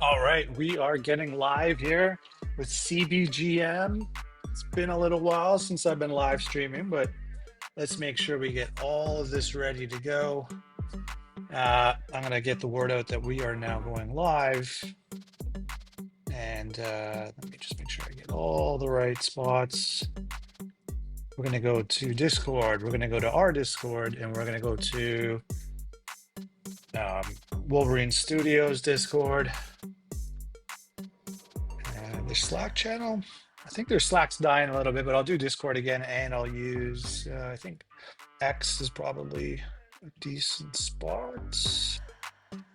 All right, we are getting live here with CBGM. It's been a little while since I've been live streaming, but let's make sure we get all of this ready to go. I'm going to get the word out that we are now going live. And let me just make sure I get all the right spots. We're going to go to Discord. We're going to go to our Discord, and we're going to go to Wolverine Studios Discord. And the Slack channel. I think their Slack's dying a little bit, but I'll do Discord again, and I'll use, I think X is probably a decent spot.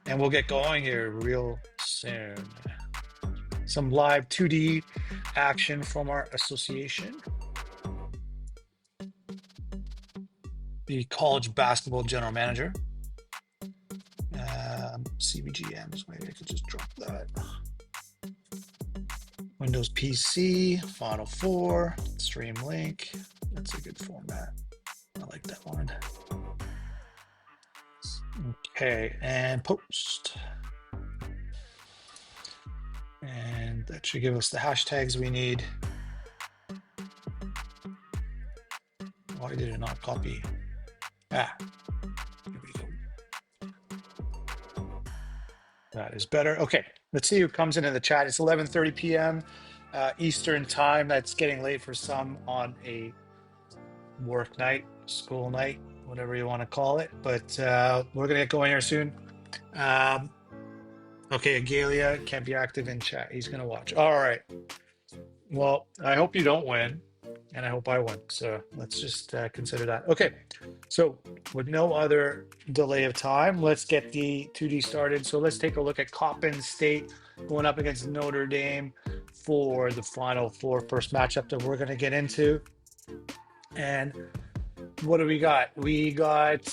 And we'll get going here real soon. Some live 2D action from our association. The college basketball general manager. CBGMs, maybe I could just drop that. Windows PC, Final 4, Stream Link. That's a good format. I like that one. Okay, and post. And that should give us the hashtags we need. Why did it not copy? Here we go. That is better. Okay, let's see who comes into the chat. It's 11:30 p.m. Eastern time. That's getting late for some on a work night, school night, whatever you want to call it. But we're going to get going here soon. Okay, Agalia can't be active in chat. He's going to watch. All right. Well, I hope you don't win, and I hope I win. So let's just consider that. Okay. So with no other delay of time, let's get the 2D started. So let's take a look at Copp State going up against Notre Dame for the Final Four first matchup that we're going to get into. And what do we got? We got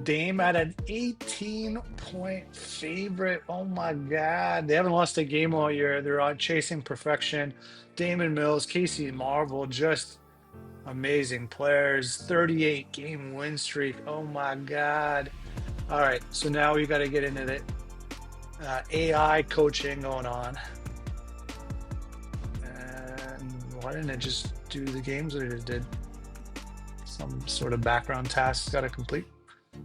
Dame at an 18-point favorite. Oh my God. They haven't lost a game all year. They're on chasing perfection. Damon Mills, Casey Marvel, just amazing players. 38 game win streak. Oh my God. All right. So now we got to get into the AI coaching going on. And why didn't it just do the games that it did? Some sort of background task got to complete.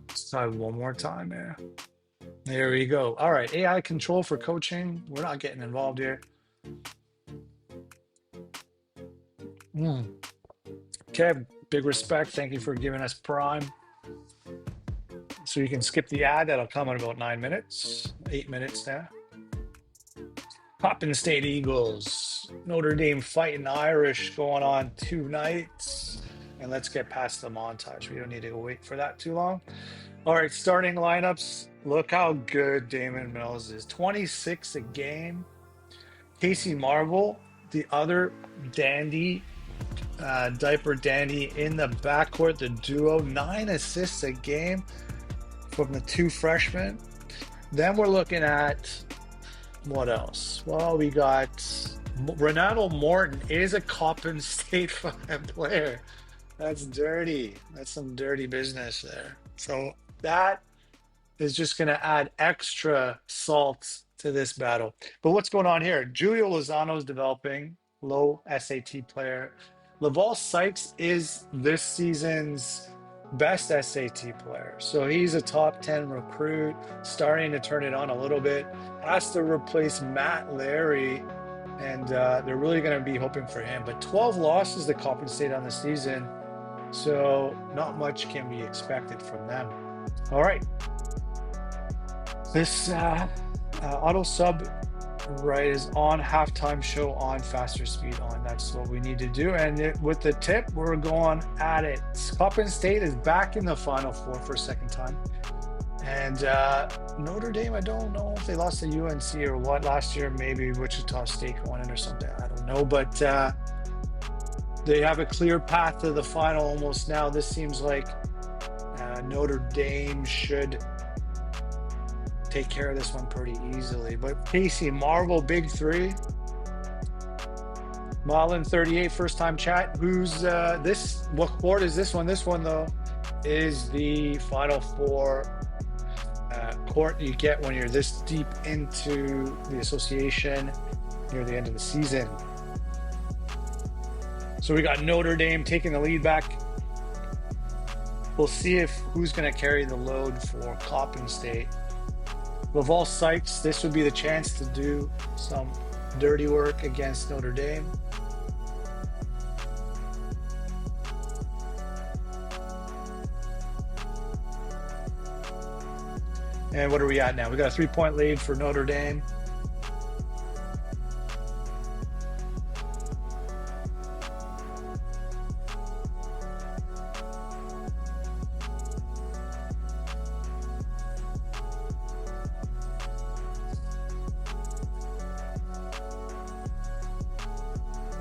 Let's try one more time here. There we go. All right, AI control for coaching. We're not getting involved here. Okay, big respect. Thank you for giving us Prime. So you can skip the ad. That'll come in about 9 minutes, 8 minutes now. Copp State Eagles, Notre Dame fighting Irish going on tonight. And let's get past the montage. We don't need to wait for that too long. All right, starting lineups. Look how good Damon Mills is. 26 a game. Casey Marvel, the other dandy, diaper dandy in the backcourt, the duo. 9 assists a game from the two freshmen. Then we're looking at what else? Well, we got Renato Morton is a Copp State player. That's dirty. That's some dirty business there. So that is just going to add extra salt to this battle. But what's going on here? Julio Lozano is developing, low SAT player. Laval Sykes is this season's best SAT player. So he's a top 10 recruit, starting to turn it on a little bit. Has to replace Matt Larry, and they're really going to be hoping for him. But 12 losses to Copp State on the season. So not much can be expected from them. All right. This auto sub right is on, halftime show on, faster speed on. That's what we need to do. And with the tip, we're going at it. Copp State is back in the Final Four for a second time. And Notre Dame, I don't know if they lost to UNC or what last year. Maybe Wichita State won it or something. I don't know. But they have a clear path to the final almost now. This seems like Notre Dame should take care of this one pretty easily. But Casey Marvel, big three. Marlon 38, first time chat. Who's this? What court is this one? This one, though, is the Final Four court you get when you're this deep into the association near the end of the season. So we got Notre Dame taking the lead back. We'll see if who's going to carry the load for Copp State. Of all sites, this would be the chance to do some dirty work against Notre Dame. And what are we at now? We got a 3-point lead for Notre Dame.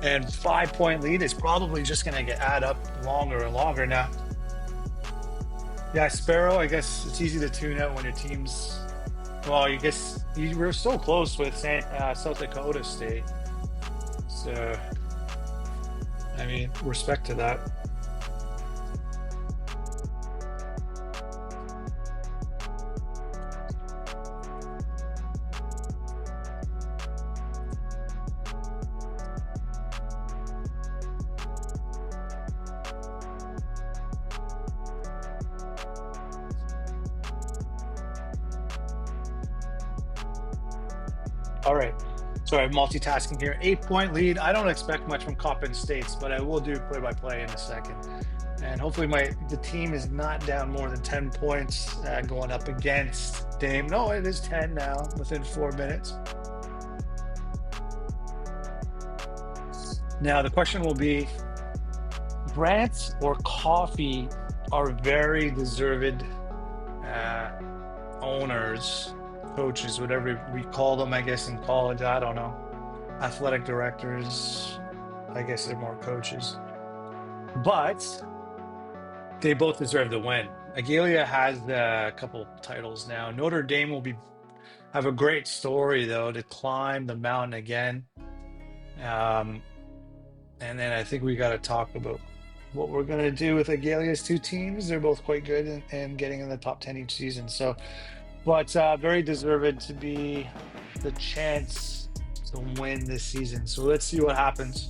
And 5-point lead is probably just going to add up longer and longer now. Yeah, Sparrow, I guess it's easy to tune out when your team's, well, I guess you were so close with South Dakota State. So, I mean, respect to that. All right. Sorry, multitasking here. 8-point lead. I don't expect much from Copp States, but I will do play-by-play in a second. And hopefully the team is not down more than 10 points going up against Dame. No, it is 10 now within 4 minutes. Now, the question will be, Grant or Coffee are very deserved owners, coaches, whatever we call them, I guess, in college. I don't know. Athletic directors, I guess they're more coaches. But they both deserve the win. Agalia has a couple titles now. Notre Dame will have a great story, though, to climb the mountain again. And then I think we got to talk about what we're going to do with Agalia's two teams. They're both quite good and getting in the top 10 each season. So, but very deserved to be the chance to win this season. So let's see what happens.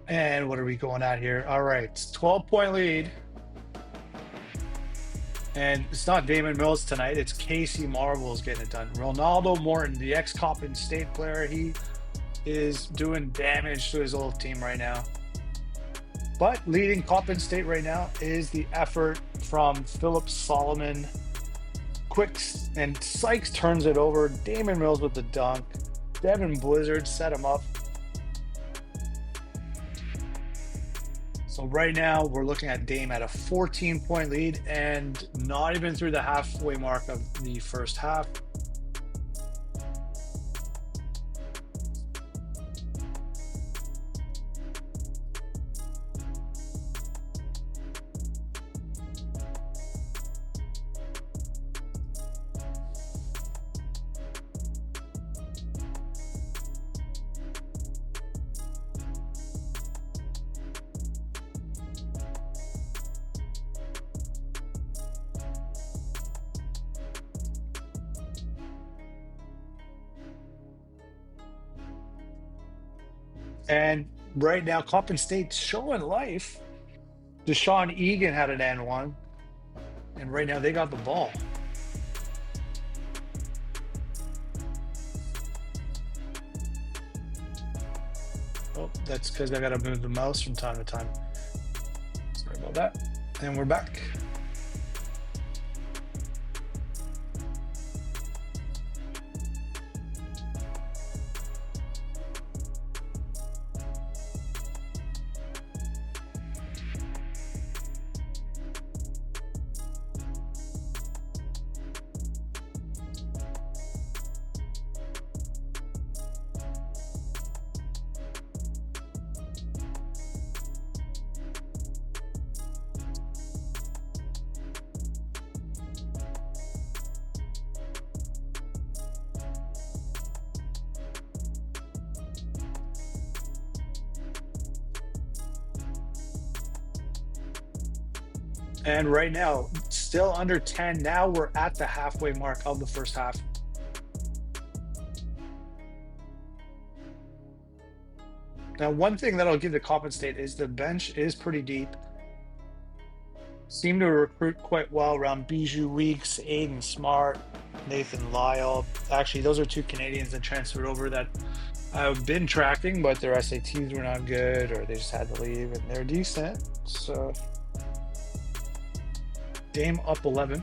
And what are we going at here? All right, 12-point lead. And it's not Damon Mills tonight. It's Casey Marvel's getting it done. Ronaldo Morton, the ex-Copp State player, he is doing damage to his old team right now. But leading Copp State right now is the effort from Philip Solomon. Quick, and Sykes turns it over. Damon Mills with the dunk. Devin Blizzard set him up. So right now we're looking at Dame at a 14-point lead and not even through the halfway mark of the first half. And right now, Copp State's showing life. Deshaun Egan had an and one. And right now, they got the ball. Oh, that's because I got to move the mouse from time to time. Sorry about that. And we're back. And right now, still under 10. Now we're at the halfway mark of the first half. Now, one thing that I'll give to Copp State is the bench is pretty deep. Seem to recruit quite well around Bijou Weeks, Aiden Smart, Nathan Lyle. Actually, those are two Canadians that transferred over that I've been tracking, but their SATs were not good or they just had to leave, and they're decent. So Dame up 11.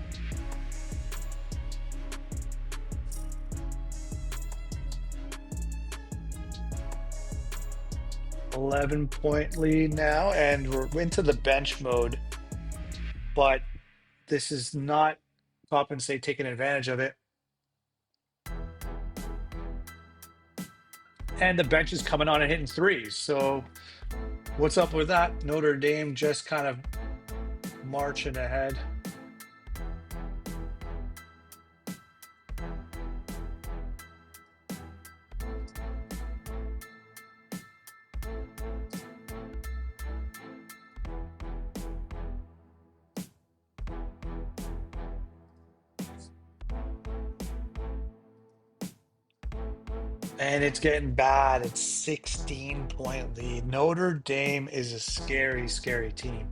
.11 lead now, and we're into the bench mode. But this is not Copp State taking advantage of it. And the bench is coming on and hitting threes. So what's up with that? Notre Dame just kind of marching ahead. And it's getting bad. It's 16-point lead. Notre Dame is a scary, scary team.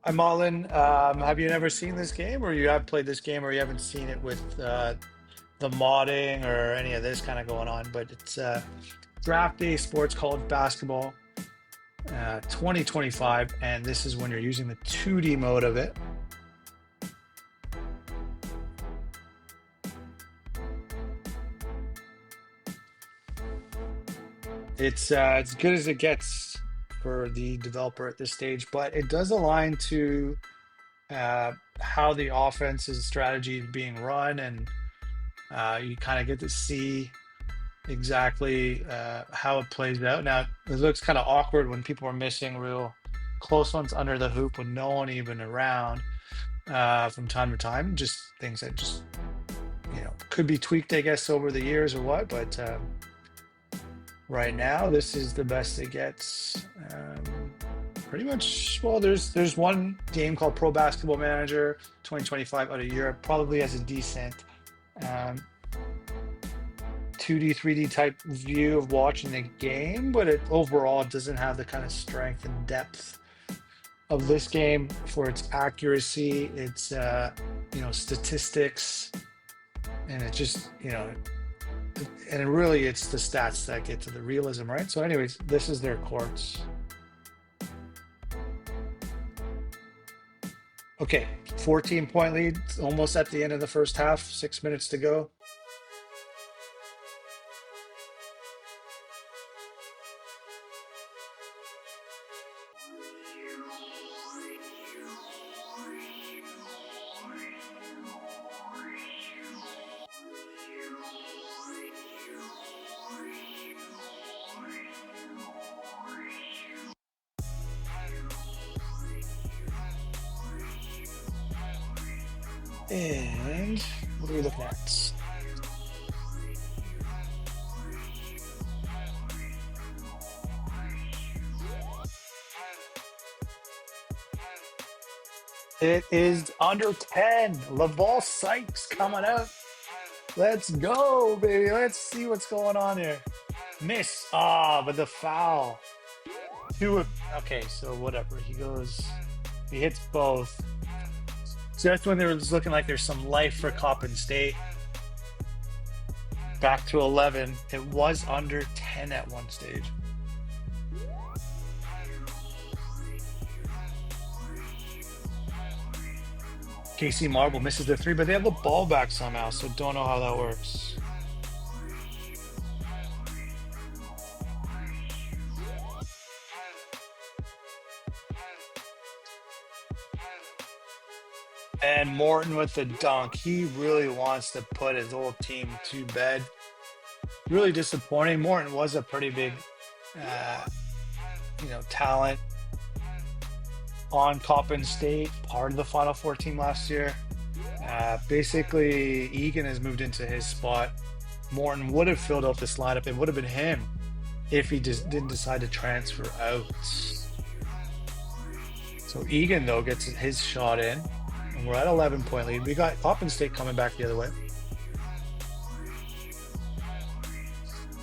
I'm all in. Have you never seen this game, or you have played this game, or you haven't seen it with the modding or any of this kind of going on? But it's draft day sports college basketball 2025, and this is when you're using the 2D mode of it. It's as good as it gets for the developer at this stage, but it does align to how the offense's strategy is being run, and you kind of get to see exactly how it plays out. Now, it looks kind of awkward when people are missing real close ones under the hoop with no one even around from time to time. Just things that just, could be tweaked, I guess, over the years or what, but right now, this is the best it gets. Pretty much, well, there's one game called Pro Basketball Manager 2025 out of Europe, probably has a decent 2D, 3D type view of watching the game, but overall it doesn't have the kind of strength and depth of this game for its accuracy, its statistics, and it just, and really it's the stats that get to the realism, right? So anyways, this is their courts. Okay, 14-point lead, almost at the end of the first half, 6 minutes to go. And what are we looking at? It is under 10. Laval Sykes coming out. Let's go, baby. Let's see what's going on here. Miss. But the foul. Okay, so whatever. He hits both. So that's when there was looking like there's some life for Copp State. Back to 11. It was under 10 at one stage. KC Marble misses the three, but they have the ball back somehow, so don't know how that works. And Morton with the dunk. He really wants to put his whole team to bed. Really disappointing. Morton was a pretty big, talent on Copp State, part of the Final Four team last year. Basically, Egan has moved into his spot. Morton would have filled out this lineup. It would have been him if he just didn't decide to transfer out. So Egan, though, gets his shot in. And we're at 11-point lead. We got Copp State coming back the other way.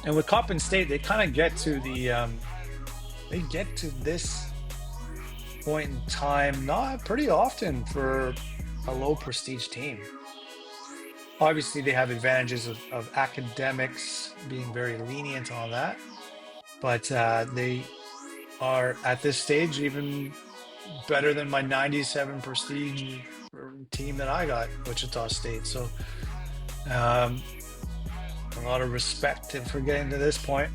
And with Copp State, they kind of get to the they get to this point in time not pretty often for a low prestige team. Obviously, they have advantages of academics being very lenient on that, but they are at this stage even better than my 97 prestige team that I got, Wichita State. So a lot of respect for getting to this point.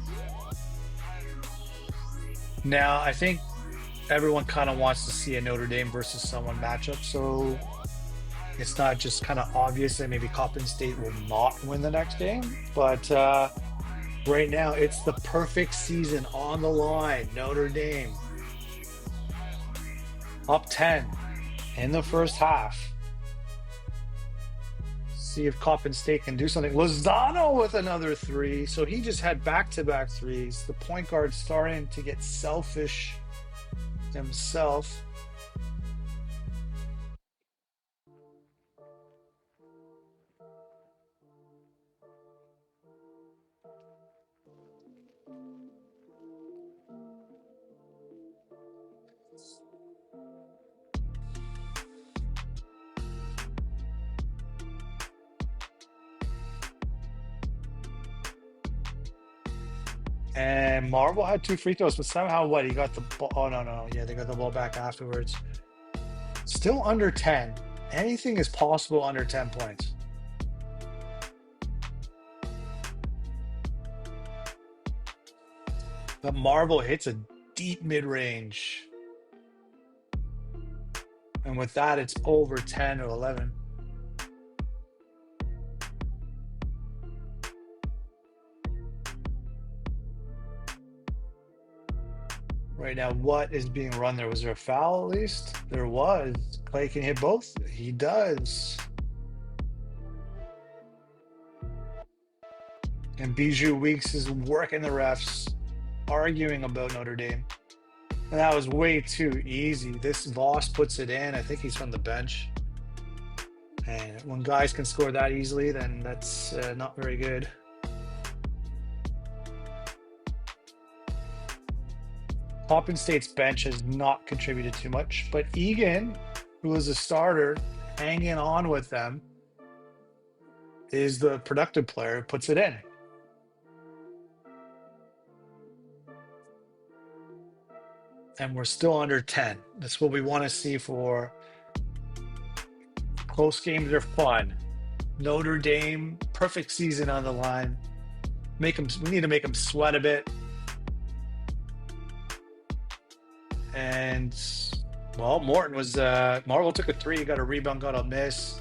Now, I think everyone kind of wants to see a Notre Dame versus someone matchup, so it's not just kind of obvious that maybe Copp State will not win the next game, but right now it's the perfect season on the line. Notre Dame up 10 in the first half. See if Copp State can do something. Lozano with another three. So he just had back-to-back threes. The point guard starting to get selfish himself. And Marvel had 2 free throws, but somehow what? He got the ball. Oh, no. Yeah, they got the ball back afterwards. Still under 10. Anything is possible under 10 points. But Marvel hits a deep mid-range. And with that, it's over 10 or 11. Right now, what is being run there? Was there a foul at least? There was. Clay can hit both. He does. And Bijou Weeks is working the refs, arguing about Notre Dame. And that was way too easy. This Voss puts it in. I think he's from the bench. And when guys can score that easily, then that's not very good. Copp State's bench has not contributed too much, but Egan, who is a starter, hanging on with them, is the productive player who puts it in. And we're still under 10. That's what we want to see for close games are fun. Notre Dame, perfect season on the line. We need to make them sweat a bit. And well, Marvel took a 3, got a rebound, got a miss.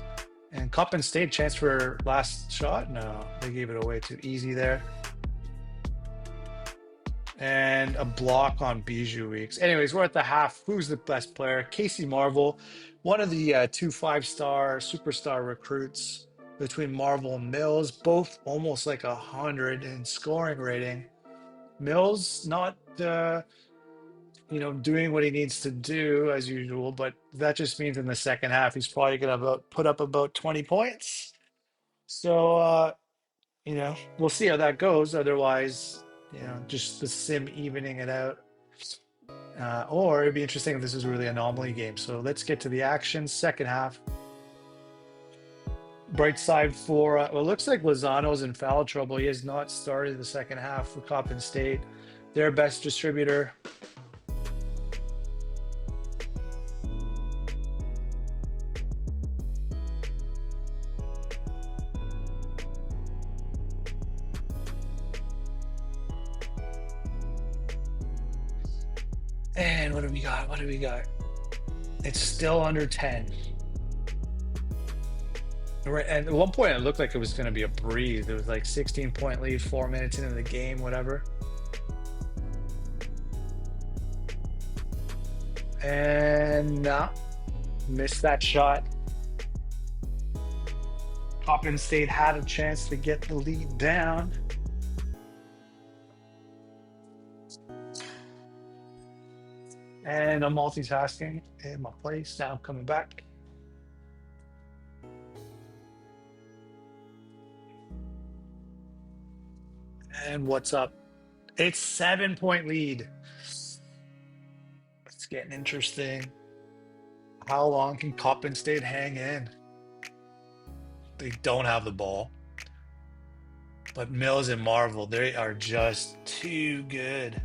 And Copp State chance for last shot. No, they gave it away too easy there. And a block on Bijou Weeks. Anyways, we're at the half. Who's the best player? Casey Marvel, one of the 2 5-star superstar recruits between Marvel and Mills, both almost like 100 in scoring rating. Mills not doing what he needs to do as usual, but that just means in the second half he's probably going to put up about 20 points. So we'll see how that goes. Otherwise, just the sim evening it out. Or it'd be interesting if this is really an anomaly game. So let's get to the action. Second half. Bright side for it looks like Lozano's in foul trouble. He has not started the second half for Copp State. Their best distributor. And what do we got? It's still under 10. Right, and at one point it looked like it was going to be a breeze. It was like 16-point lead, 4 minutes into the game, whatever. And missed that shot. Copp State had a chance to get the lead down. And I'm multitasking in my place. Now I'm coming back. And what's up? It's 7-point lead. It's getting interesting. How long can Copp State hang in? They don't have the ball. But Mills and Marvel, they are just too good.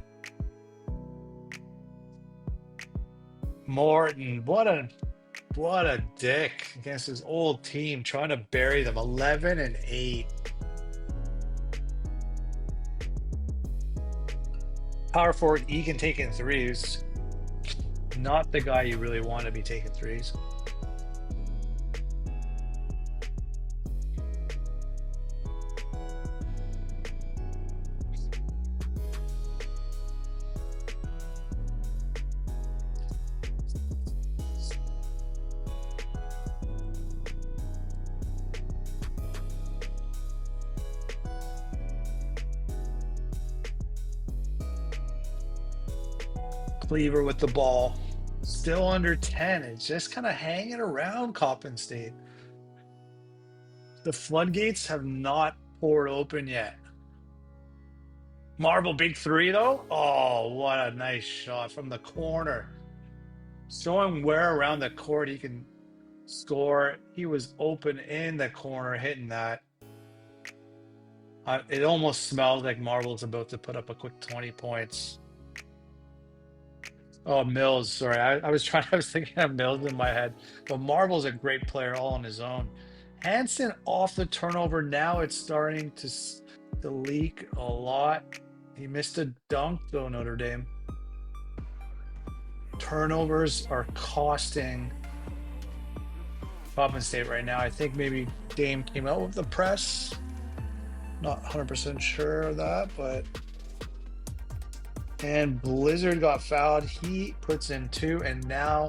Morton, what a dick against his old team, trying to bury them. 11-8. Power forward, Egan taking threes. Not the guy you really want to be taking threes. Cleaver with the ball. Still under 10. It's just kind of hanging around Coppin State. The floodgates have not poured open yet. Marble big three, though. Oh, what a nice shot from the corner. Showing where around the court he can score. He was open in the corner hitting that. It almost smells like Marble's about to put up a quick 20 points. Oh, Mills. Sorry, I was thinking of Mills in my head, but Marble's a great player all on his own. Hansen off the turnover. Now it's starting to leak a lot. He missed a dunk though, Notre Dame. Turnovers are costing Coppin State right now. I think maybe Dame came out with the press. Not 100% sure of that, but. And Blizzard got fouled. He puts in 2, and now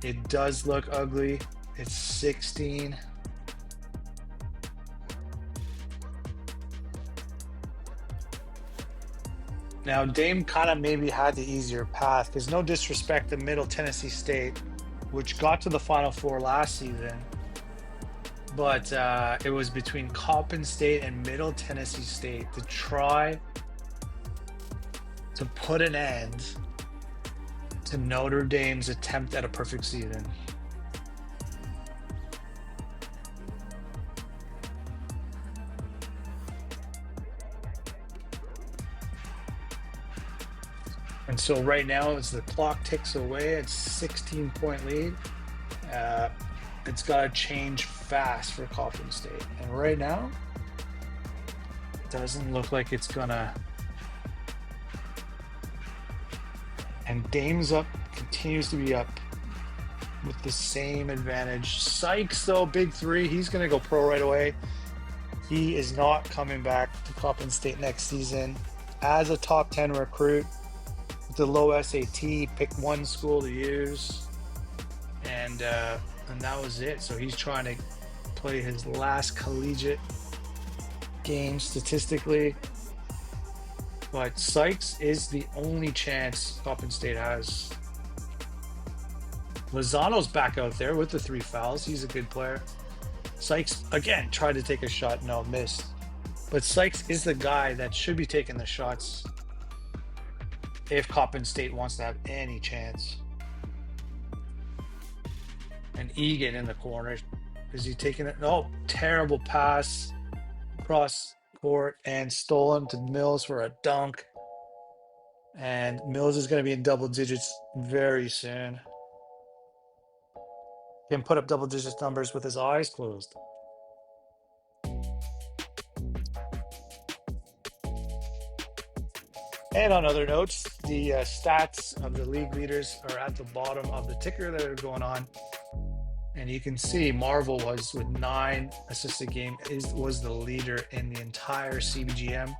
it does look ugly. It's 16. Now, Dame kind of maybe had the easier path because no disrespect to Middle Tennessee State, which got to the Final Four last season. But it was between Coppin State and Middle Tennessee State to try to put an end to Notre Dame's attempt at a perfect season. And so right now, as the clock ticks away, it's 16-point lead. It's got to change fast for Coppin State. And right now, it doesn't look like it's gonna. And Dame's up, continues to be up with the same advantage. Sykes, though, big three. He's going to go pro right away. He is not coming back to Coppin State next season. As a top 10 recruit, with the low SAT, pick one school to use. And that was it. So he's trying to play his last collegiate game statistically. But Sykes is the only chance Coppin State has. Lozano's back out there with the 3 fouls. He's a good player. Sykes, again, tried to take a shot. No, missed. But Sykes is the guy that should be taking the shots if Coppin State wants to have any chance. And Egan in the corner. Is he taking it? No, terrible pass across court and stolen to Mills for a dunk. And Mills is going to be in double digits very soon. Can put up double digits numbers with his eyes closed. And on other notes, the stats of the league leaders are at the bottom of the ticker that are going on. And you can see Marvel was with 9 assists a game, was the leader in the entire CBGM.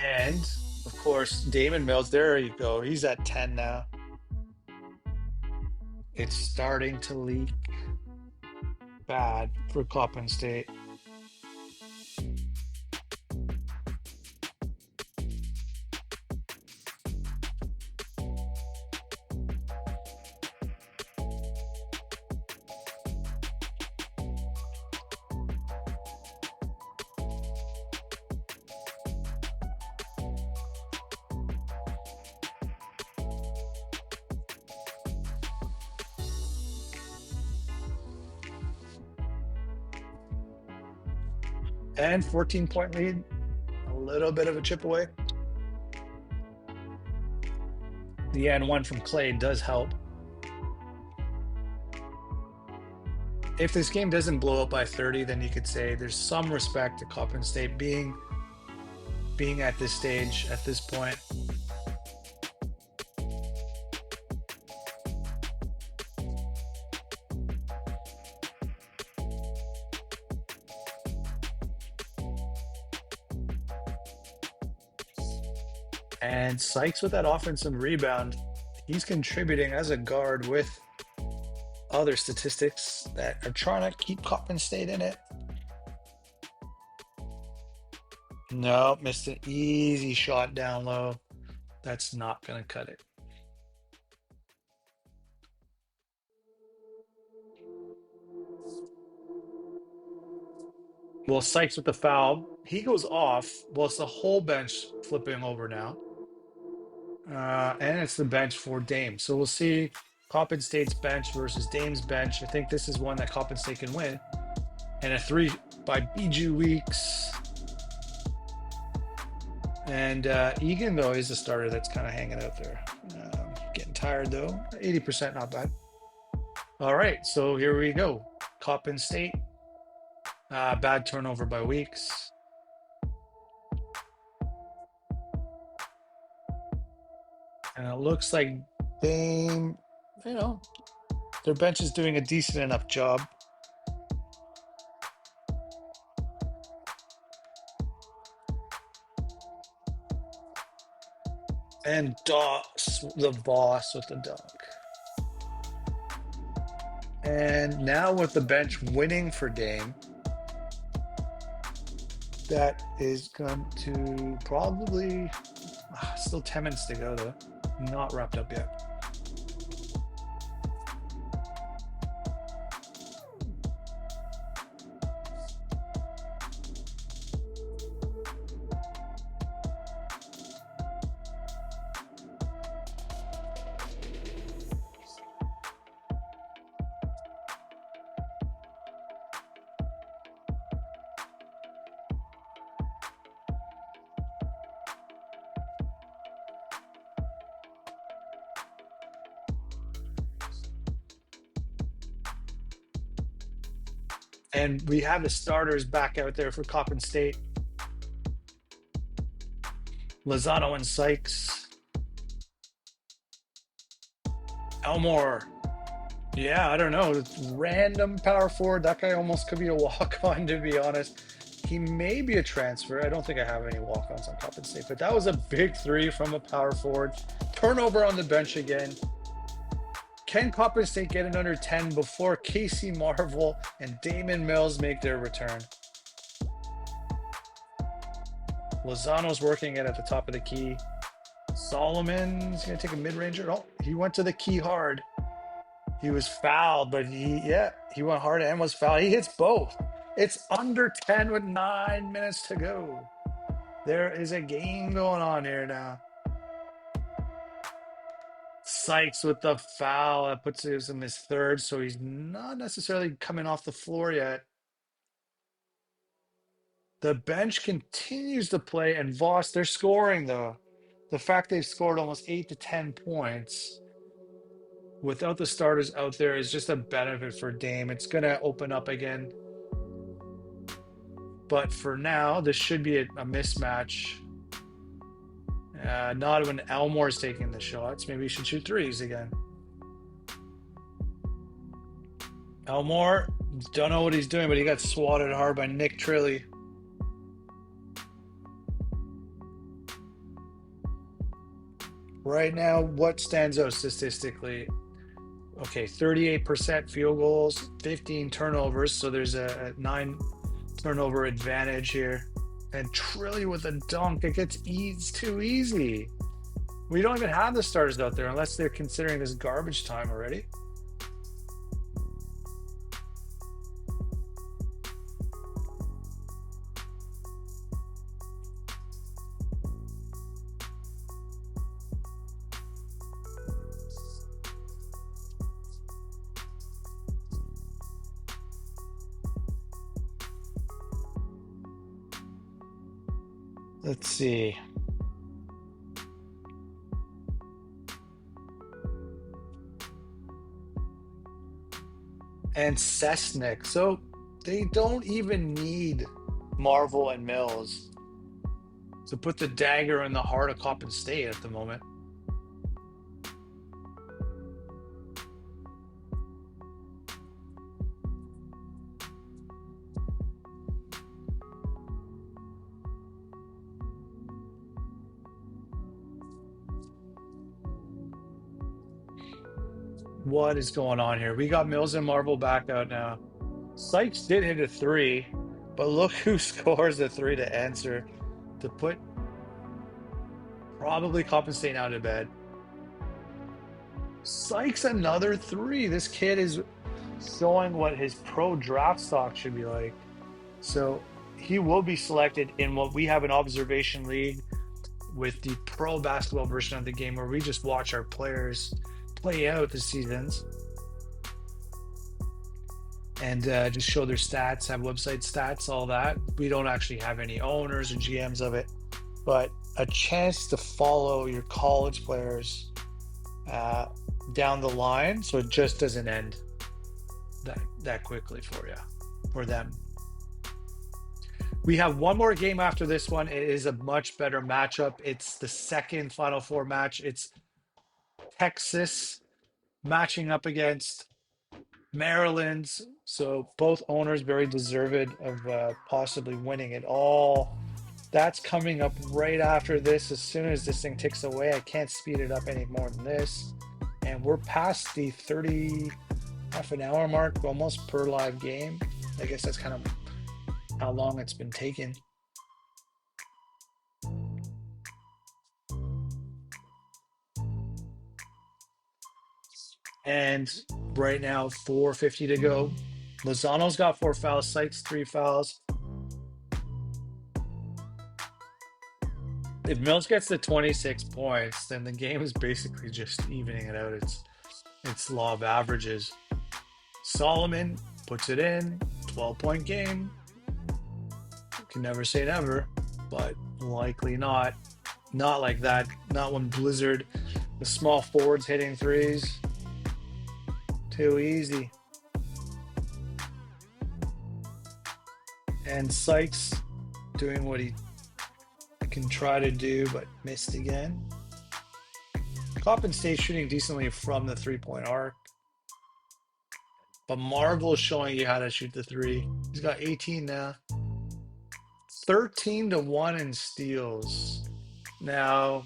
And of course, Damon Mills, there you go. He's at 10 now. It's starting to leak bad for Coppin State. And 14-point lead. A little bit of a chip away. The N1 from Clay does help. If this game doesn't blow up by 30, then you could say there's some respect to Coppin State being at this stage, at this point. And Sykes with that offensive rebound, he's contributing as a guard with other statistics that are trying to keep Coppin State in it. No, missed an easy shot down low. That's not going to cut it. Well, Sykes with the foul. He goes off. Well, it's the whole bench flipping over now. And it's the bench for Dame. So we'll see Coppin State's bench versus Dame's bench. I think this is one that Coppin State can win. And a 3 by BG Weeks. And Egan, though, is the starter that's kind of hanging out there. Getting tired, though. 80%, not bad. All right, so here we go. Coppin State. Bad turnover by Weeks. And it looks like Dame, their bench is doing a decent enough job. And Doss, the boss with the dunk. And now with the bench winning for Dame, that is going to probably, still 10 minutes to go though. Not wrapped up yet. And we have the starters back out there for Coppin State. Lozano and Sykes. Elmore. Yeah, I don't know. It's random power forward. That guy almost could be a walk-on, to be honest. He may be a transfer. I don't think I have any walk-ons on Coppin State, but that was a big 3 from a power forward. Turnover on the bench again. Can Coppin State get it under 10 before Casey Marvel and Damon Mills make their return? Lozano's working it at the top of the key. Solomon's going to take a mid-ranger. Oh, he went to the key hard. He was fouled, but he went hard and was fouled. He hits both. It's under 10 with 9 minutes to go. There is a game going on here now. Sykes with the foul. That puts him his 3rd, so he's not necessarily coming off the floor yet. The bench continues to play, and Voss, they're scoring, though. The fact they've scored almost 8 to 10 points without the starters out there is just a benefit for Dame. It's going to open up again. But for now, this should be a mismatch. Not when Elmore's taking the shots. Maybe he should shoot 3s again. Elmore, don't know what he's doing, but he got swatted hard by Nick Trilly. Right now, what stands out statistically? Okay, 38% field goals, 15 turnovers, so there's a 9 turnover advantage here. And Trilly with a dunk, it gets too easy. We don't even have the starters out there unless they're considering this garbage time already. Let's see. And Cessnick. So they don't even need Marvel and Mills to put the dagger in the heart of Copp and State at the moment. What is going on here? We got Mills and Marvel back out now. Sykes did hit a 3, but look who scores the 3 to answer to put probably Copp and State out of bed. Sykes another 3. This kid is showing what his pro draft stock should be like. So he will be selected in what we have an observation league with the pro basketball version of the game where we just watch our players play out the seasons and just show their stats, have website stats, all that. We don't actually have any owners or GMs of it, but a chance to follow your college players down the line, so it just doesn't end that quickly for them. We have one more game after this one. It is a much better matchup. It's the second Final Four match. It's Texas matching up against Maryland's. So both owners very deserved of possibly winning it all. That's coming up right after this. As soon as this thing ticks away, I can't speed it up any more than this. And we're past the 30 half an hour mark almost per live game. I guess that's kind of how long it's been taken. And right now, 4:50 to go. Lozano's got 4 fouls, Sykes 3 fouls. If Mills gets to 26 points, then the game is basically just evening it out. It's law of averages. Solomon puts it in, 12-point game. Can never say never, but likely not. Not like that. Not when Blizzard, the small forwards hitting threes. Too easy. And Sykes doing what he can try to do, but missed again. Copp and State shooting decently from the 3-point arc. But Marvel is showing you how to shoot the 3. He's got 18 now. 13-1 in steals. Now,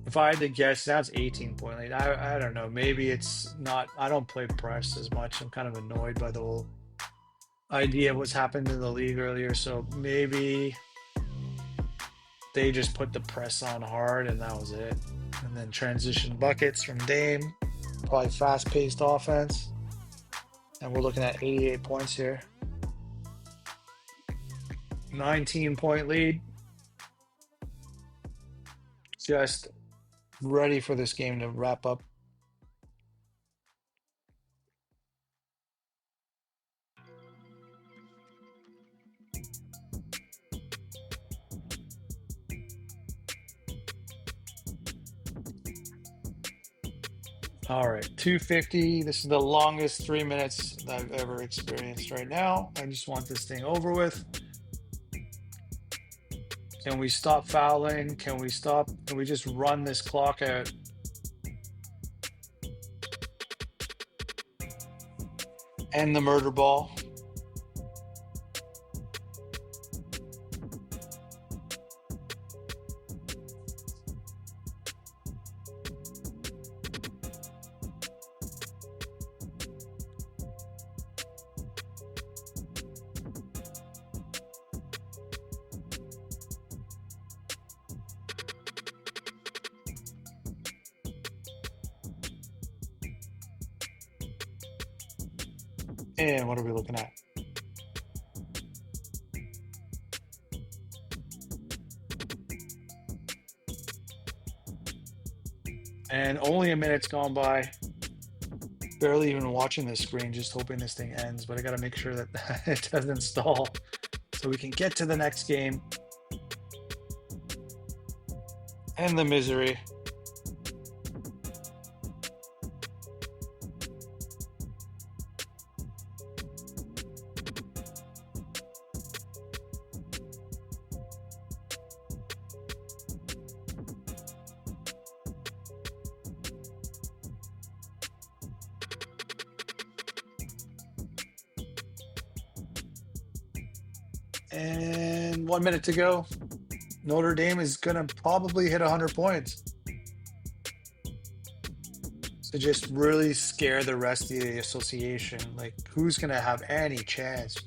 if I had to guess, that's 18-point lead. I don't know. Maybe it's not. I don't play press as much. I'm kind of annoyed by the whole idea of what's happened in the league earlier. So maybe they just put the press on hard and that was it. And then transition buckets from Dame. Probably fast-paced offense. And we're looking at 88 points here. 19-point lead. Just ready for this game to wrap up. All right, 250. This is the longest 3 minutes that I've ever experienced right now. I just want this thing over with. Can we stop fouling? Can we just run this clock out? End the murder ball. And what are we looking at? And only a minute's gone by. Barely even watching this screen, just hoping this thing ends. But I got to make sure that it doesn't stall. so we can get to the next game and the misery. And 1 minute to go. Notre Dame is going to probably hit 100 points to just really scare the rest of the association. Like, who's going to have any chance?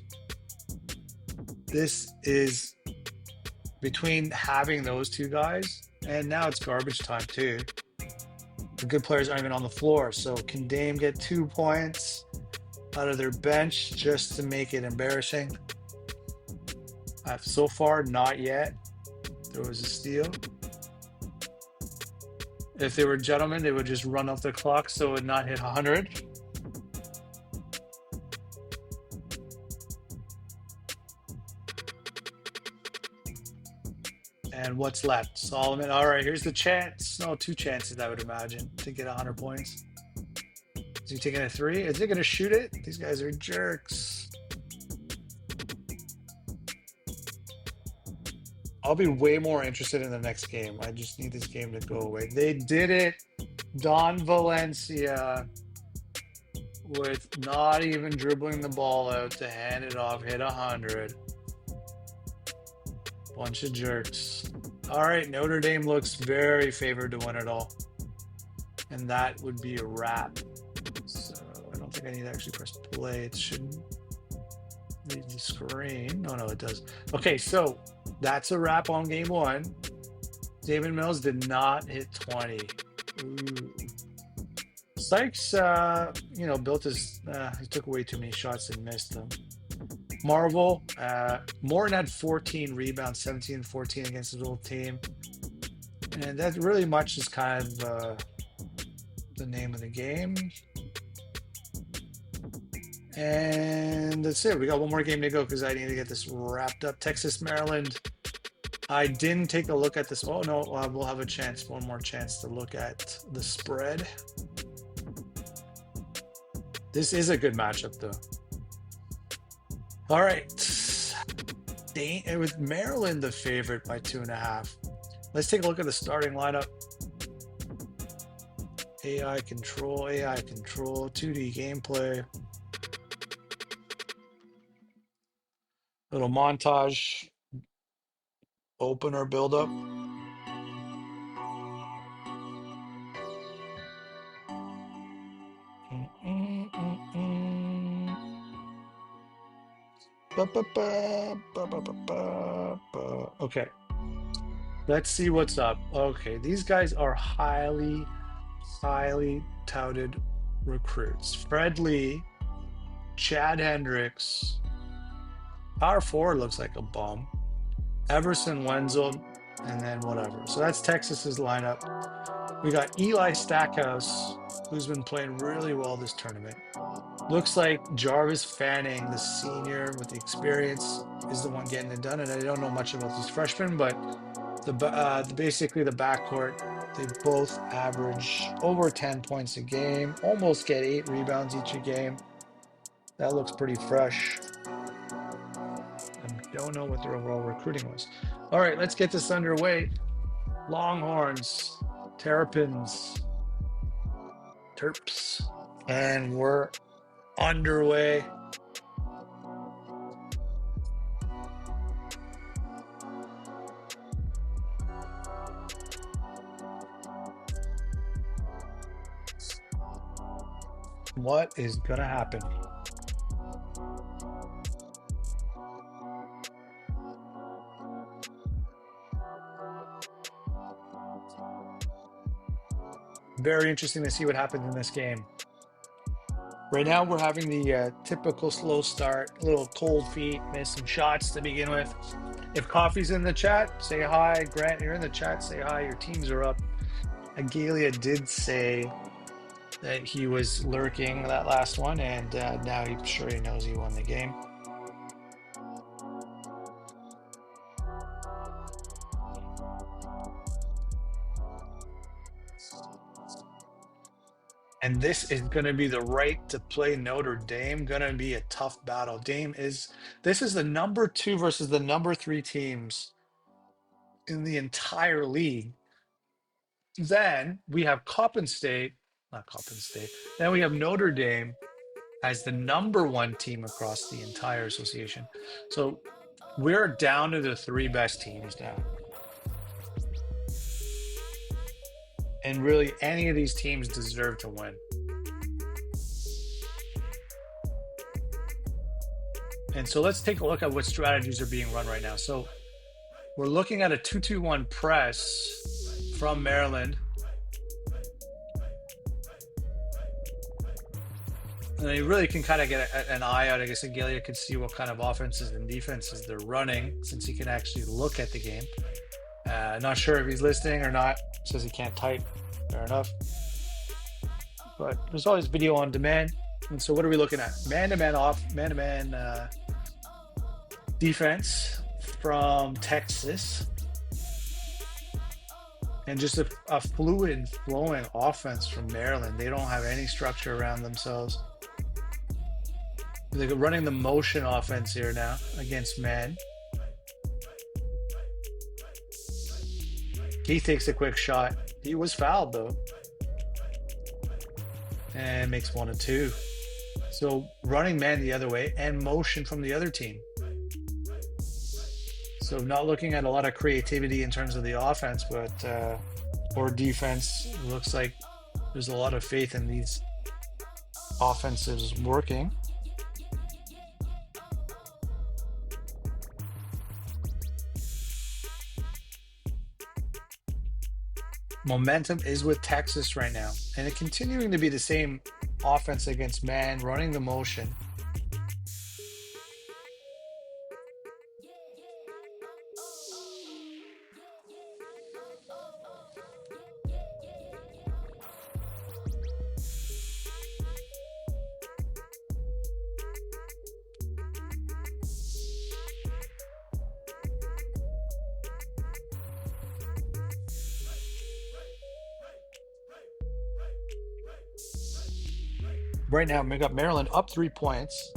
This is between having those two guys, and now it's garbage time too. The good players aren't even on the floor. So can Dame get 2 points out of their bench just to make it embarrassing? So far, not yet. There was a steal. If they were gentlemen, they would just run off the clock so it would not hit 100. And what's left? Solomon. All right, here's the chance. No, 2 chances, I would imagine, to get 100 points. Is he taking a 3? Is he going to shoot it? These guys are jerks. I'll be way more interested in the next game. I just need this game to go away. They did it. Don Valencia, with not even dribbling the ball out to hand it off, hit 100. Bunch of jerks. All right, Notre Dame looks very favored to win it all. And that would be a wrap. So I don't think I need to actually press play. It shouldn't read the screen. No, it does. Okay, so that's a wrap on game 1. David Mills did not hit 20. Ooh. Sykes, built his, he took away too many shots and missed them. Marvel, Morton had 14 rebounds, 17 and 14 against his old team. And that really much is kind of the name of the game. And that's it. We got one more game to go because I need to get this wrapped up. Texas, Maryland. I didn't take a look at this. Oh, no, we'll have a chance, one more chance to look at the spread. This is a good matchup, though. All right. It was Maryland the favorite by 2.5. Let's take a look at the starting lineup. AI control, 2D gameplay. Little montage. Opener build-up. Okay. Let's see what's up. Okay, these guys are highly touted recruits. Fred Lee, Chad Hendricks. Power forward looks like a bum. Everson Wenzel, and then whatever. So that's Texas's lineup. We got Eli Stackhouse, who's been playing really well this tournament. Looks like Jarvis Fanning, the senior with the experience, is the one getting it done. And I don't know much about these freshmen, but basically the backcourt, they both average over 10 points a game, almost get 8 rebounds each a game. That looks pretty fresh. I don't know what their overall recruiting was. All right, let's get this underway. Longhorns, Terrapins, Terps, and we're underway. What is going to happen? Very interesting to see what happens in this game. Right now, we're having the typical slow start, little cold feet, miss some shots to begin with. If Coffee's in the chat, say hi. Grant, you're in the chat, say hi. Your teams are up. Agalia did say that he was lurking that last one, and now he's sure he knows he won the game. And this is going to be the right to play Notre Dame. Going to be a tough battle. This is the number 2 versus the number 3 teams in the entire league. Then we have Coppin State, not Coppin State. Then we have Notre Dame as the number 1 team across the entire association. So we're down to the 3 best teams now. And really, any of these teams deserve to win. And so let's take a look at what strategies are being run right now. So we're looking at a 2-2-1 press from Maryland. And you really can kind of get an eye out. I guess Agalia can see what kind of offenses and defenses they're running since he can actually look at the game. Not sure if he's listening or not. Says he can't type. Fair enough. But there's always video on demand. And so what are we looking at? Man-to-man defense from Texas. And just a fluid flowing offense from Maryland. They don't have any structure around themselves. They're running the motion offense here now against man. He takes a quick shot. He was fouled though. And makes 1 and 2. So running man the other way and motion from the other team. So not looking at a lot of creativity in terms of the offense, but or defense. It looks like there's a lot of faith in these offenses working. Momentum is with Texas right now, and it continuing to be the same offense against man, running the motion. Right now, we got Maryland up 3 points.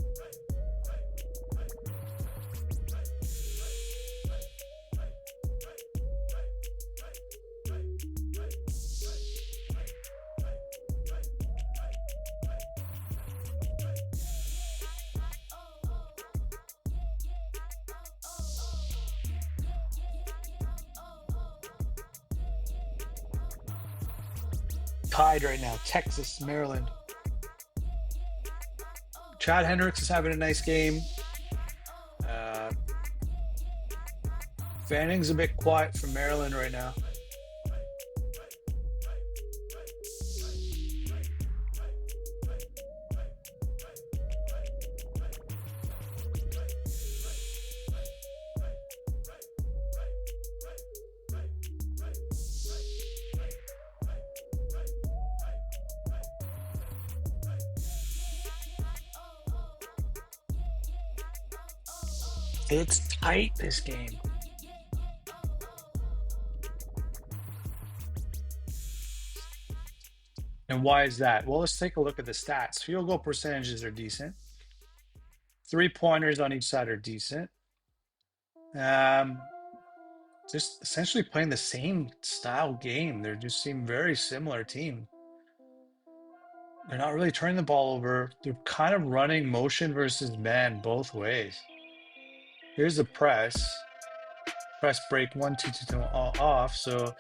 Tied right now, Texas, Maryland. Chad Hendricks is having a nice game. Fanning's a bit quiet for Maryland right now. It's tight, this game. And why is that? Well, let's take a look at the stats. Field goal percentages are decent. 3-pointers on each side are decent. Just essentially playing the same style game. They just seem very similar team. They're not really turning the ball over. They're kind of running motion versus man both ways. Here's the press break 1-2-2 off. So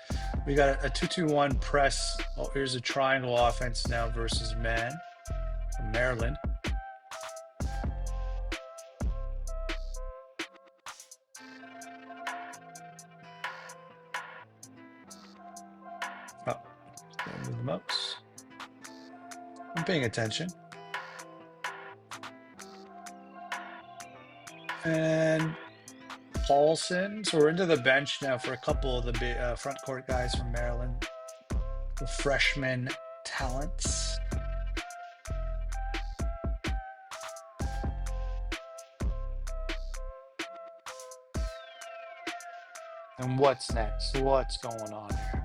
we got a 2-2-1 press. Oh, here's a triangle offense now versus man from Maryland. Oh, move the mouse. I'm paying attention. And Paulson. So we're into the bench now for a couple of the front court guys from Maryland, the freshman talents. And what's next? What's going on here?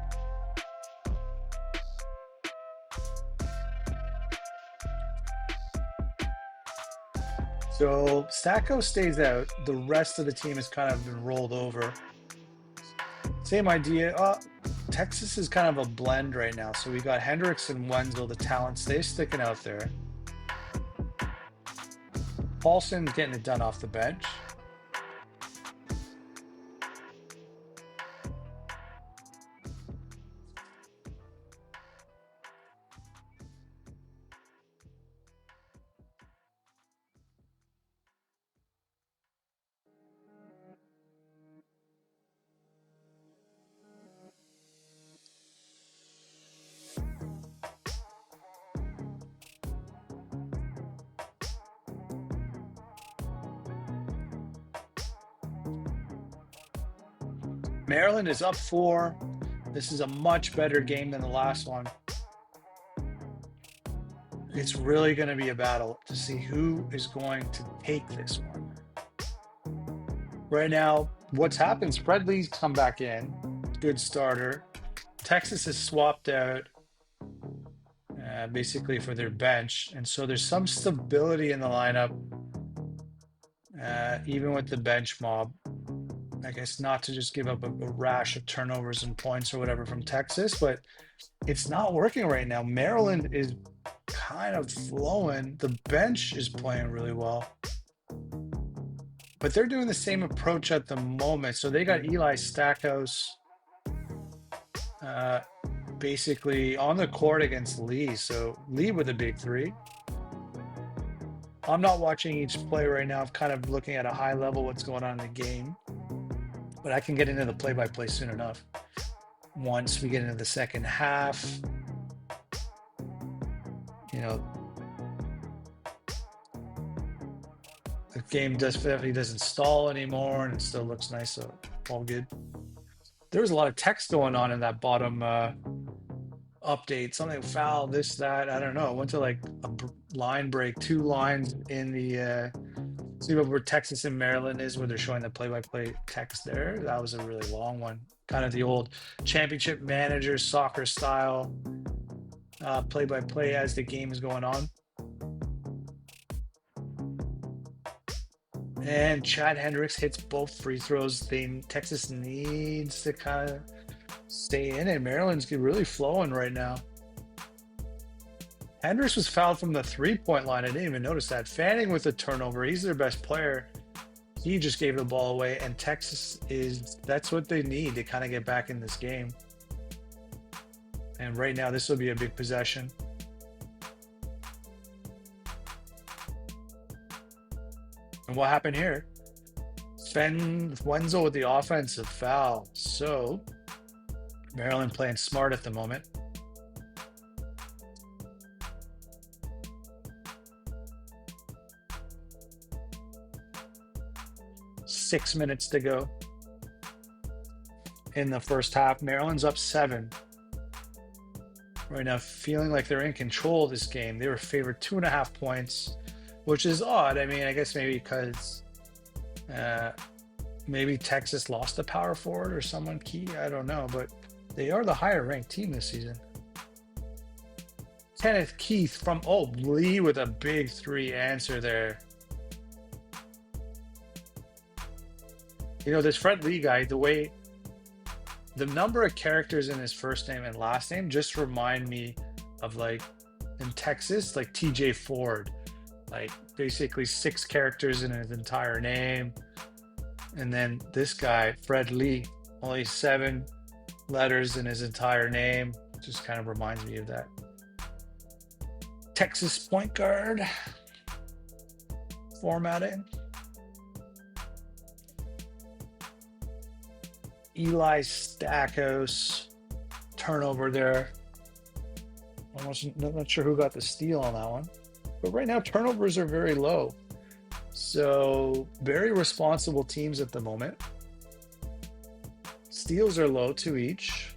So Stacko stays out. The rest of the team has kind of been rolled over. Same idea. Texas is kind of a blend right now. So we got Hendricks and Wenzel, the talents. They're sticking out there. Paulson's getting it done off the bench. Maryland is up 4. This is a much better game than the last one. It's really going to be a battle to see who is going to take this one. Right now, what's happened, Fred Lee's come back in. Good starter. Texas is swapped out basically for their bench. And so there's some stability in the lineup, even with the bench mob. I guess not to just give up a rash of turnovers and points or whatever from Texas, but it's not working right now. Maryland is kind of flowing. The bench is playing really well. But they're doing the same approach at the moment. So they got Eli Stackhouse basically on the court against Lee. So Lee with a big 3. I'm not watching each play right now. I'm kind of looking at a high level what's going on in the game. But I can get into the play-by-play soon enough. Once we get into the second half, you know, the game definitely doesn't stall anymore, and it still looks nice, so all good. There was a lot of text going on in that bottom update. Something foul, this, that, I don't know. It went to like a line break, 2 lines in the see where Texas and Maryland is, where they're showing the play-by-play text there. That was a really long one. Kind of the old championship manager soccer style play-by-play as the game is going on. And Chad Hendricks hits both free throws. Texas needs to kind of stay in it. Maryland's really flowing right now. Hendricks was fouled from the 3-point line. I didn't even notice that. Fanning with a turnover. He's their best player. He just gave the ball away. And Texas that's what they need to kind of get back in this game. And right now, this will be a big possession. And what happened here? Wenzel with the offensive foul. So Maryland playing smart at the moment. 6 minutes to go in the first half. Maryland's up 7 right now, feeling like they're in control of this game. They were favored 2.5 points, which is odd. I mean, I guess maybe because maybe Texas lost a power forward or someone key. I don't know, but they are the higher ranked team this season. Kenneth Keith from Lee with a big 3 answer there. You know, this Fred Lee guy, the number of characters in his first name and last name just remind me of, like, in Texas, like TJ Ford, like basically 6 characters in his entire name. And then this guy, Fred Lee, only 7 letters in his entire name. Just kind of reminds me of that. Texas point guard formatting. Eli Stackhouse turnover there. Not sure who got the steal on that one. But right now, turnovers are very low. So very responsible teams at the moment. Steals are low, 2 each.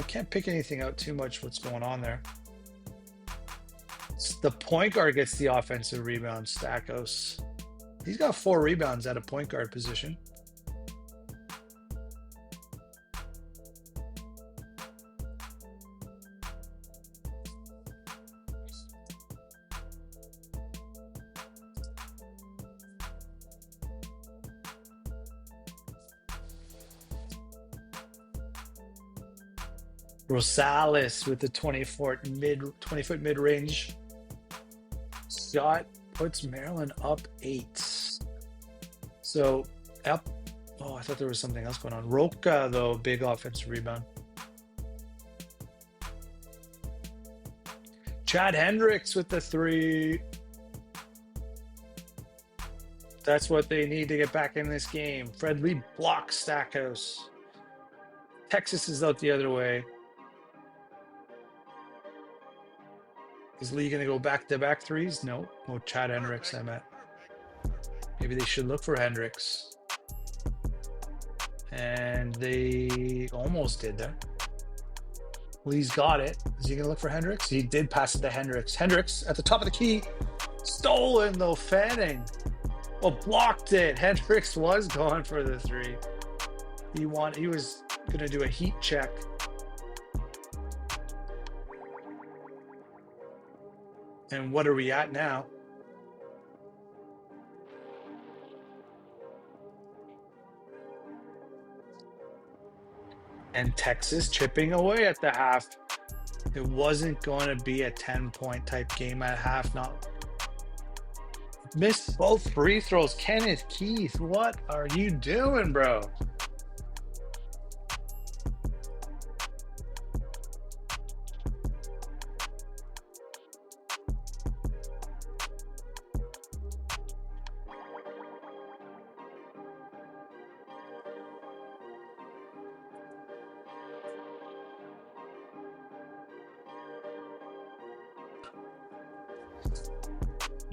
Can't pick anything out too much what's going on there. The point guard gets the offensive rebound, Stackhouse. He's got 4 rebounds at a point guard position. Rosales with the 20-foot mid-range shot puts Maryland up 8. So up. Oh, I thought there was something else going on. Roca, though, big offensive rebound. Chad Hendricks with the 3. That's what they need to get back in this game. Fred Lee blocks Stackhouse. Texas is out the other way. Is Lee going to go back-to-back 3s? No. Oh, Chad Hendricks, I meant. Maybe they should look for Hendricks. And they almost did that. Lee's got it. Is he going to look for Hendricks? He did pass it to Hendricks. Hendricks at the top of the key. Stolen, though, Fanning. Oh, blocked it. Hendricks was going for the 3. He was going to do a heat check. And what are we at now? And Texas chipping away at the half. It wasn't going to be a 10-point type game at half. Not missed both free throws. Kenneth Keith, what are you doing, bro?